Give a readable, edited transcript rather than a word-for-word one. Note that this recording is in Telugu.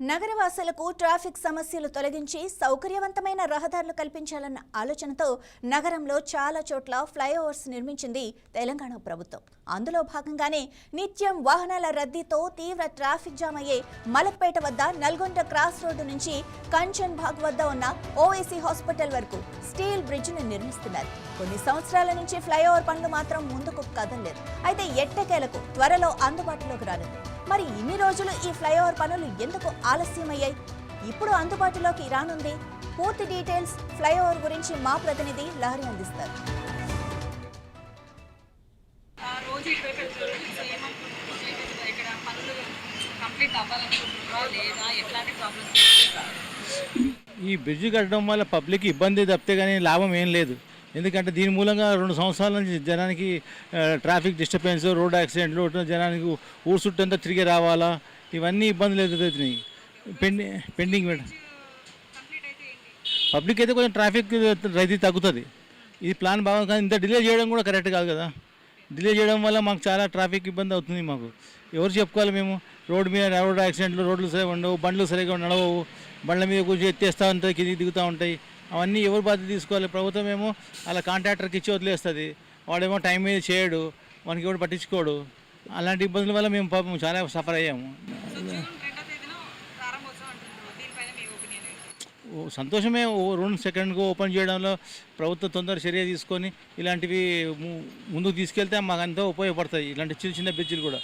నగరవాసులకు ట్రాఫిక్ సమస్యలు తొలగించి సౌకర్యవంతమైన రహదారులు కల్పించాలన్న ఆలోచనతో నగరంలో చాలా చోట్ల ఫ్లైఓవర్స్ నిర్మించింది తెలంగాణ ప్రభుత్వం. అందులో భాగంగానే నిత్యం వాహనాల రద్దీతో తీవ్ర ట్రాఫిక్ జామ్ అయ్యే మలక్పేట వద్ద నల్గొండ క్రాస్ రోడ్డు నుంచి కంచన్ బాగ్ వద్ద ఉన్న ఓవైసీ హాస్పిటల్ వరకు స్టీల్ బ్రిడ్జ్ను నిర్మిస్తున్నారు. కొన్ని సంవత్సరాల నుంచి ఫ్లైఓవర్ పనులు మాత్రం ముందుకు కదలలేదు. అయితే ఎట్టకేలకు త్వరలో అందుబాటులోకి రానుంది. మరి ఇన్ని రోజులు ఈ ఫ్లైఓవర్ పనులు ఎందుకు ఆలస్యమయ్యాయి? ఇప్పుడు అందుబాటులోకి రానుంది. పూర్తి డీటెయిల్స్ ఫ్లైఓవర్ గురించి మా ప్రతినిధి లహరి అందిస్తారు. ఈ బ్రిడ్జ్ కట్టడం వల్ల పబ్లిక్ ఇబ్బంది తప్పితే కానీ లాభం ఏం లేదు. ఎందుకంటే దీని మూలంగా 2 సంవత్సరాల నుంచి జనానికి ట్రాఫిక్ డిస్టర్బెన్స్, రోడ్ యాక్సిడెంట్లు, జనానికి ఊరు చుట్టూ అంతా తిరిగి రావాలా, ఇవన్నీ ఇబ్బందులు ఎదురవుతున్నాయి. Pending madam. పబ్లిక్ అయితే కొంచెం ట్రాఫిక్ రద్దీ తగ్గుతుంది. ఇది ప్లాన్ బాగా, కానీ ఇంత డిలే చేయడం కూడా కరెక్ట్ కాదు కదా. డిలే చేయడం వల్ల మాకు చాలా ట్రాఫిక్ ఇబ్బంది అవుతుంది. మాకు ఎవరు చెప్పుకోవాలి? మేము రోడ్డు మీద రోడ్ యాక్సిడెంట్లు, రోడ్లు సరిగా ఉండవు, బండ్లు సరిగా నడవవు, బండ్ల మీద కూర్చొని ఎత్తేస్తూ ఉంటాయి, కిందికి దిగుతూ ఉంటాయి. అవన్నీ ఎవరు బాధ్యత తీసుకోవాలి? ప్రభుత్వం ఏమో అలా కాంట్రాక్టర్కి ఇచ్చి వదిలేస్తుంది. వాడేమో టైం మీద చేయడు, మనకి ఎవడు పట్టించుకోడు. అలాంటి ఇబ్బందుల వల్ల మేము పాపం చాలా సఫర్ అయ్యాము. సంతోషమే. 2 సెకండ్కు ఓపెన్ చేయడంలో ప్రభుత్వం తొందర చర్య తీసుకొని ఇలాంటివి ముందుకు తీసుకెళ్తే మాకు అంతా ఉపయోగపడతాయి. ఇలాంటి చిన్న చిన్న బ్రిడ్జిలు కూడా.